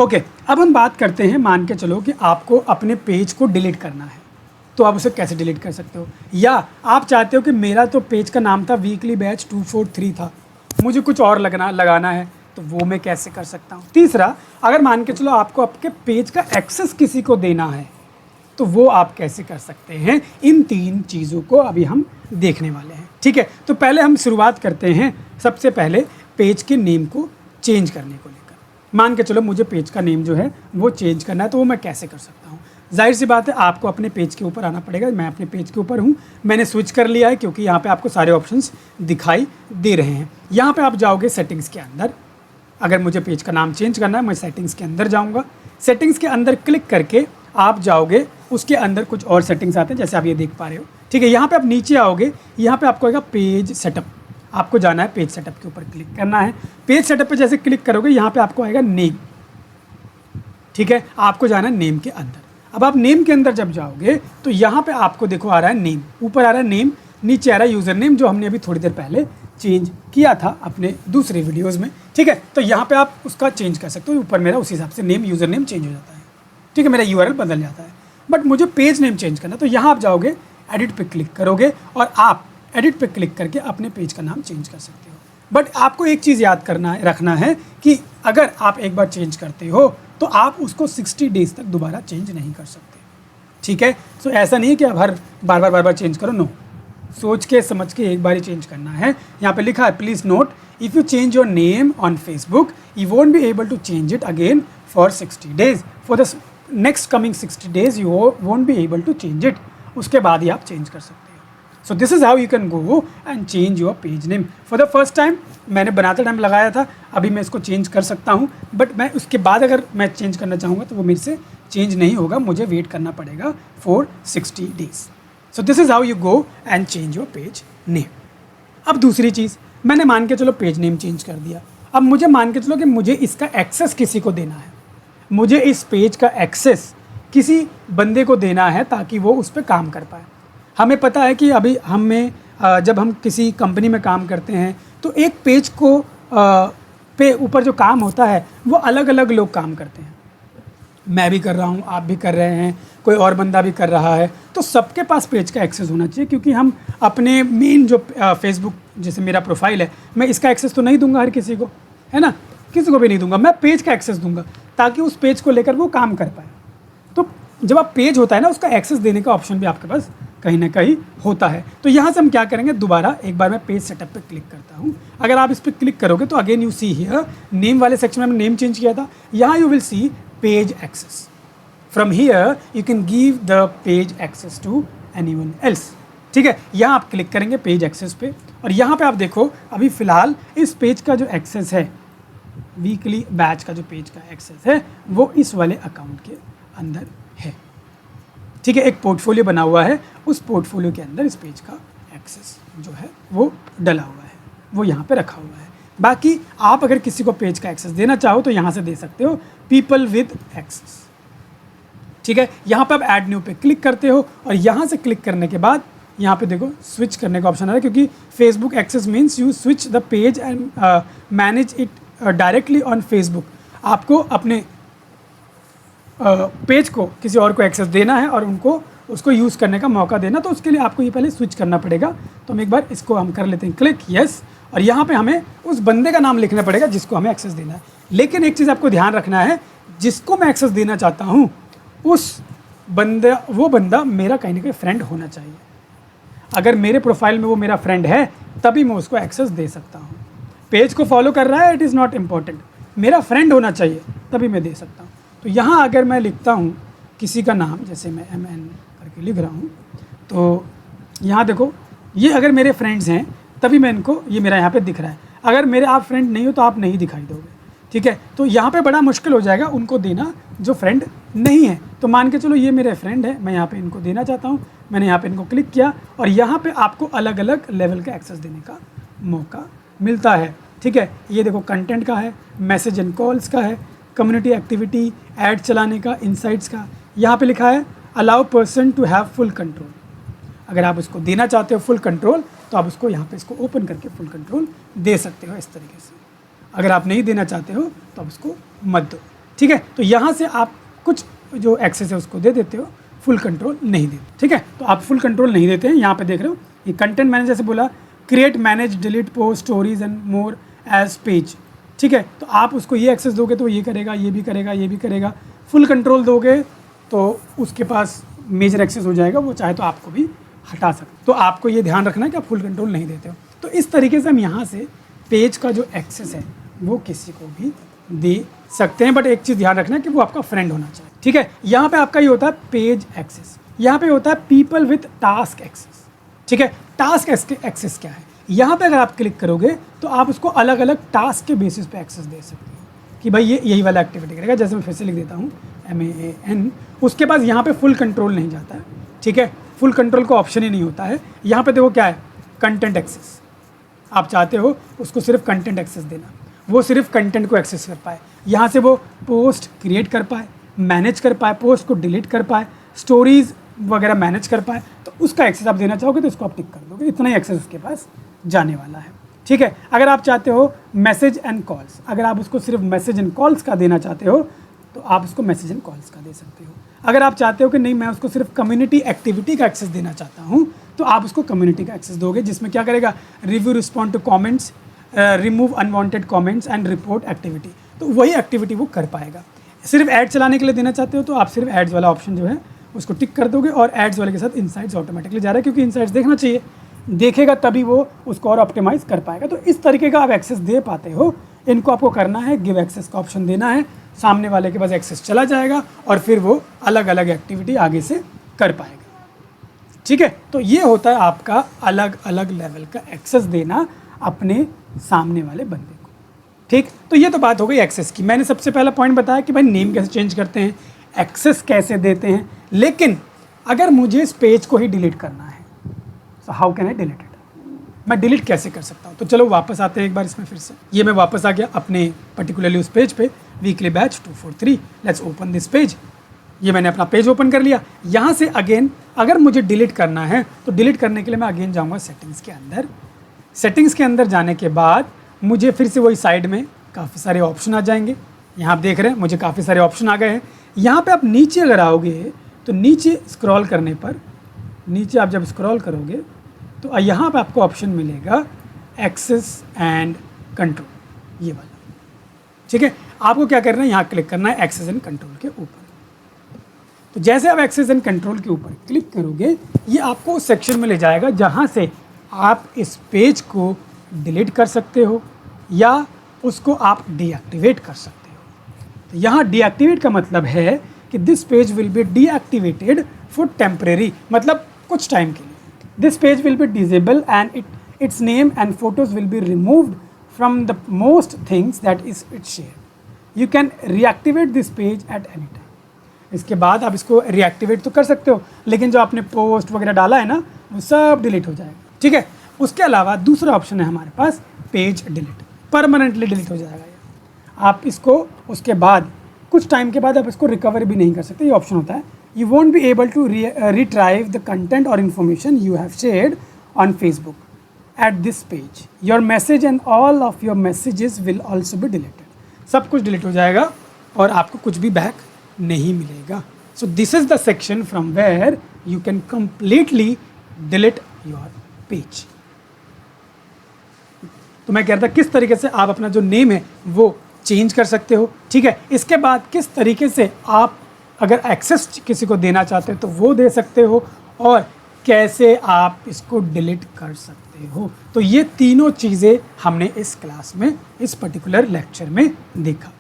Okay, अब हम बात करते हैं, मान के चलो कि आपको अपने पेज को डिलीट करना है, तो आप उसे कैसे डिलीट कर सकते हो। या आप चाहते हो कि मेरा तो पेज का नाम था वीकली बैच 243 था, मुझे कुछ और लगाना है, तो वो मैं कैसे कर सकता हूँ। तीसरा, अगर मान के चलो आपको आपके पेज का एक्सेस किसी को देना है, तो वो आप कैसे कर सकते हैं। इन 3 चीज़ों को अभी हम देखने वाले हैं, ठीक है। तो पहले हम शुरुआत करते हैं सबसे पहले पेज के नेम को चेंज करने को लेकर। मान के चलो मुझे पेज का नेम जो है वो चेंज करना है, तो वो मैं कैसे कर सकता हूँ। जाहिर सी बात है, आपको अपने पेज के ऊपर आना पड़ेगा। मैं अपने पेज के ऊपर हूँ, मैंने स्विच कर लिया है क्योंकि यहाँ पे आपको सारे ऑप्शंस दिखाई दे रहे हैं। यहाँ पे आप जाओगे सेटिंग्स के अंदर। अगर मुझे पेज का नाम चेंज करना है, मैं सेटिंग्स के अंदर जाऊँगा। सेटिंग्स के अंदर क्लिक करके आप जाओगे, उसके अंदर कुछ और सेटिंग्स आते हैं जैसे आप ये देख पा रहे हो, ठीक है। यहाँ पे आप नीचे आओगे, यहाँ पे आपको आएगा पेज सेटअप, आपको जाना है पेज सेटअप के ऊपर क्लिक करना है। पेज सेटअप पे जैसे क्लिक करोगे, यहाँ पे आपको आएगा नेम, ठीक है। आपको जाना है नेम के अंदर। अब आप नेम के अंदर जब जाओगे तो यहाँ पे आपको देखो आ रहा है नेम, ऊपर आ रहा है नेम, नीचे आ रहा है यूज़र नेम, जो हमने अभी थोड़ी देर पहले चेंज किया था अपने दूसरे वीडियोज़ में, ठीक है। तो यहाँ पे आप उसका चेंज कर सकते हो, ऊपर मेरा उस हिसाब से नेम, यूज़र नेम चेंज हो जाता है, ठीक है, मेरा URL बदल जाता है। बट मुझे पेज नेम चेंज करना, तो यहाँ आप जाओगे, एडिट पे क्लिक करोगे और आप एडिट पे क्लिक करके अपने पेज का नाम चेंज कर सकते हो। बट आपको एक चीज़ याद रखना है कि अगर आप एक बार चेंज करते हो तो आप उसको 60 डेज़ तक दोबारा चेंज नहीं कर सकते, ठीक है। सो ऐसा नहीं है कि आप बार बार चेंज करो, नो, सोच के समझ के एक बार ही चेंज करना है। यहाँ पे लिखा है, please note, if you change your name on Facebook you won't be able to change it again for 60 days, for the next coming 60 days you won't be able to change it. उसके बाद ही आप change कर सकते हो। So this is how you can go and change your page name for the first time. मैंने बनाते time लगाया था, अभी मैं इसको चेंज कर सकता हूँ, बट मैं उसके बाद अगर मैं चेंज करना चाहूँगा तो वो मेरे से चेंज नहीं होगा, मुझे वेट करना पड़ेगा for 60 days. So this is how you go and change your page name. अब दूसरी चीज़, मैंने मान के चलो पेज नेम चेंज कर दिया। अब मुझे मान के चलो कि मुझे इसका एक्सेस किसी को देना है, मुझे इस पेज का एक्सेस किसी बंदे को देना है ताकि वो उस पर काम कर पाए। हमें पता है कि अभी जब हम किसी कंपनी में काम करते हैं तो एक पेज को पे ऊपर जो काम होता है वो अलग अलग लोग काम करते हैं। मैं भी कर रहा हूँ, आप भी कर रहे हैं, कोई और बंदा भी कर रहा है, तो सबके पास पेज का एक्सेस होना चाहिए। क्योंकि हम अपने मेन जो फेसबुक जैसे मेरा प्रोफाइल है, मैं इसका एक्सेस तो नहीं दूंगा हर किसी को, है ना, किसी को भी नहीं दूंगा, मैं पेज का एक्सेस दूंगा ताकि उस पेज को लेकर वो काम कर पाए। तो जब आप पेज होता है ना, उसका एक्सेस देने का ऑप्शन भी आपके पास कहीं ना कहीं होता है। तो यहाँ से हम क्या करेंगे, दोबारा एक बार मैं पेज सेटअप पे क्लिक करता हूँ। अगर आप इस पर क्लिक करोगे तो again you see here, name वाले सेक्शन में हमने नेम चेंज किया था, यहाँ you will see page access. From here you can give the page access to anyone else, ठीक है। यहाँ आप क्लिक करेंगे पेज एक्सेस पे और यहाँ पे आप देखो अभी फ़िलहाल इस पेज का जो एक्सेस है, वीकली बैच का जो पेज का एक्सेस है, वो इस वाले अकाउंट के अंदर है, ठीक है। एक पोर्टफोलियो बना हुआ है, उस पोर्टफोलियो के अंदर इस पेज का एक्सेस जो है वो डला हुआ है, वो यहाँ पे रखा हुआ है। बाकी आप अगर किसी को पेज का एक्सेस देना चाहो तो यहाँ से दे सकते हो, पीपल विद एक्सेस, ठीक है। यहाँ पे आप ऐड न्यू पे क्लिक करते हो और यहाँ से क्लिक करने के बाद यहाँ पे देखो स्विच करने का ऑप्शन आ रहा है, क्योंकि Facebook access means you switch the page and manage it directly on Facebook. आपको अपने पेज को किसी और को एक्सेस देना है और उनको उसको यूज़ करने का मौका देना, तो उसके लिए आपको ये पहले स्विच करना पड़ेगा। तो हम एक बार इसको हम कर लेते हैं क्लिक, यस, और यहाँ पे हमें उस बंदे का नाम लिखना पड़ेगा जिसको हमें एक्सेस देना है। लेकिन एक चीज़ आपको ध्यान रखना है, जिसको मैं एक्सेस देना चाहता हूँ वो बंदा मेरा कहीं ना कहीं फ्रेंड होना चाहिए। अगर मेरे प्रोफाइल में वो मेरा फ्रेंड है तभी मैं उसको एक्सेस दे सकता हूँ। पेज को फॉलो कर रहा है, इट इज़ नॉट इम्पॉर्टेंट, मेरा फ्रेंड होना चाहिए तभी मैं दे सकता हूँ। तो यहाँ अगर मैं लिखता हूँ किसी का नाम, जैसे मैं MN करके लिख रहा हूँ, तो यहाँ देखो ये अगर मेरे फ्रेंड्स हैं तभी मैं इनको, ये मेरा यहाँ पे दिख रहा है। अगर मेरे आप फ्रेंड नहीं हो तो आप नहीं दिखाई दोगे, ठीक है। तो यहाँ पे बड़ा मुश्किल हो जाएगा उनको देना जो फ्रेंड नहीं है। तो मान के चलो ये मेरे फ्रेंड है, मैं यहाँ पे इनको देना चाहता हूँ, मैंने यहाँ पे इनको क्लिक किया और यहाँ पे आपको अलग अलग लेवल का एक्सेस देने का मौका मिलता है, ठीक है। ये देखो कंटेंट का है, मैसेज एंड कॉल्स का है, कम्युनिटी एक्टिविटी, ऐड चलाने का, इनसाइट्स का। यहाँ पे लिखा है allow person to have full control. अगर आप इसको देना चाहते हो फुल कंट्रोल तो आप उसको यहाँ पे इसको ओपन करके फुल कंट्रोल दे सकते हो इस तरीके से। अगर आप नहीं देना चाहते हो तो आप उसको मत दो, ठीक है। तो यहाँ से आप कुछ जो एक्सेस है उसको दे देते हो, फुल कंट्रोल नहीं देते, ठीक है। तो आप फुल कंट्रोल नहीं देते हैं। यहाँ पे देख रहे हो ये कंटेंट मैनेजर से बोला create manage delete post stories and more as page, ठीक है। तो आप उसको ये एक्सेस दोगे तो ये करेगा, ये भी करेगा, ये भी करेगा। फुल कंट्रोल दोगे तो उसके पास मेजर एक्सेस हो जाएगा, वो चाहे तो आपको भी हटा सकते। तो आपको ये ध्यान रखना है कि आप फुल कंट्रोल नहीं देते हो। तो इस तरीके से हम यहाँ से पेज का जो एक्सेस है वो किसी को भी दे सकते हैं, बट एक चीज़ ध्यान रखना है कि वो आपका फ्रेंड होना चाहिए, ठीक है। यहाँ पे आपका ये होता है पेज एक्सेस, यहाँ पे होता है पीपल विथ टास्क एक्सेस, ठीक है। टास्क एक्सेस क्या है, यहाँ पे अगर आप क्लिक करोगे तो आप उसको अलग अलग टास्क के बेसिस पे एक्सेस दे सकते हो कि भाई ये यही वाला एक्टिविटी करेगा। जैसे मैं फिर से लिख देता हूँ MAN, उसके पास यहाँ पे फुल कंट्रोल नहीं जाता है, ठीक है। फुल कंट्रोल का ऑप्शन ही नहीं होता है। यहाँ पे देखो क्या है, कंटेंट एक्सेस। आप चाहते हो उसको सिर्फ कंटेंट एक्सेस देना, वो सिर्फ कंटेंट को एक्सेस कर पाए, यहाँ से वो पोस्ट क्रिएट कर पाए, मैनेज कर पाए, पोस्ट को डिलीट कर पाए, स्टोरीज वगैरह मैनेज कर पाए। तो उसका एक्सेस आप देना चाहोगे तो इसको आप टिक कर दोगे, इतना ही एक्सेस उसके पास जाने वाला है, ठीक है। अगर आप चाहते हो मैसेज एंड कॉल्स, अगर आप उसको सिर्फ मैसेज एंड कॉल्स का देना चाहते हो तो आप उसको मैसेज एंड कॉल्स का दे सकते हो। अगर आप चाहते हो कि नहीं मैं उसको सिर्फ कम्युनिटी एक्टिविटी का एक्सेस देना चाहता हूँ तो आप उसको कम्युनिटी का एक्सेस दोगे, जिसमें क्या करेगा, review, respond to comments, remove unwanted comments and report activity. तो वही एक्टिविटी वो कर पाएगा। सिर्फ ऐड चलाने के लिए देना चाहते हो तो आप सिर्फ एड्स वाला ऑप्शन जो है उसको टिक कर दोगे और एड्स वाले के साथ इनसाइट्स ऑटोमेटिकली जा रहा है, क्योंकि इनसाइट्स देखना चाहिए, देखेगा तभी वो उसको और ऑप्टिमाइज़ कर पाएगा। तो इस तरीके का आप एक्सेस दे पाते हो। इनको आपको करना है, गिव एक्सेस का ऑप्शन देना है, सामने वाले के पास एक्सेस चला जाएगा और फिर वो अलग अलग एक्टिविटी आगे से कर पाएगा, ठीक है। तो ये होता है आपका अलग अलग लेवल का एक्सेस देना अपने सामने वाले बंदे को, ठीक। तो ये तो बात हो गई एक्सेस की। मैंने सबसे पहला पॉइंट बताया कि भाई नेम कैसे चेंज करते हैं, एक्सेस कैसे देते हैं। लेकिन अगर मुझे इस पेज को ही डिलीट करना है तो how can I delete it, मैं डिलीट कैसे कर सकता हूँ। तो चलो वापस आते हैं एक बार इसमें फिर से। ये मैं वापस आ गया अपने पर्टिकुलरली उस पेज पे, weekly batch 243। Let's open this page. ये मैंने अपना पेज ओपन कर लिया। यहाँ से अगेन अगर मुझे डिलीट करना है तो डिलीट करने के लिए मैं अगेन जाऊँगा सेटिंग्स के अंदर। सेटिंग्स के अंदर जाने के बाद मुझे फिर से वही साइड में काफ़ी सारे ऑप्शन आ जाएंगे। यहाँ आप देख रहे हैं मुझे काफ़ी सारे ऑप्शन आ गए हैं। यहाँ पे आप नीचे अगर आओगे तो नीचे स्क्रॉल करने पर, नीचे आप जब स्क्रॉल करोगे तो यहाँ पे आपको ऑप्शन मिलेगा एक्सेस एंड कंट्रोल, ये वाला, ठीक है। आपको क्या करना है, यहाँ क्लिक करना है एक्सेस एंड कंट्रोल के ऊपर। तो जैसे आप एक्सेस एंड कंट्रोल के ऊपर क्लिक करोगे ये आपको उस सेक्शन में ले जाएगा जहाँ से आप इस पेज को डिलीट कर सकते हो या उसको आप डीएक्टिवेट कर सकते हो। तो यहाँ डीएक्टिवेट का मतलब है कि this page will be deactivated for temporary, मतलब कुछ टाइम के लिए। This page will be disable and it's name and photos will be removed from the most things that is it share. You can reactivate this page at any time. इसके बाद आप इसको reactivate तो कर सकते हो, लेकिन जो आपने पोस्ट वगैरह डाला है ना वो सब डिलीट हो जाएगा, ठीक है। उसके अलावा दूसरा ऑप्शन है हमारे पास पेज डिलीट, परमानेंटली डिलीट हो जाएगा ये। आप इसको उसके बाद कुछ टाइम के बाद आप इसको रिकवर भी नहीं कर सकते, ये ऑप्शन होता है। You won't be able to retrieve the content और information you have shared on Facebook at this page. Your message and all of your messages will also be deleted. सब कुछ डिलीट हो जाएगा और आपको कुछ भी बैक नहीं मिलेगा। So this is the section from where you can completely delete your page. तो मैं कह रहा था किस तरीके से आप अपना जो नेम है वो चेंज कर सकते हो, ठीक है। इसके बाद किस तरीके से आप अगर एक्सेस किसी को देना चाहते हो तो वो दे सकते हो और कैसे आप इसको डिलीट कर सकते हो। तो ये तीनों चीज़ें हमने इस क्लास में, इस पर्टिकुलर लेक्चर में देखा।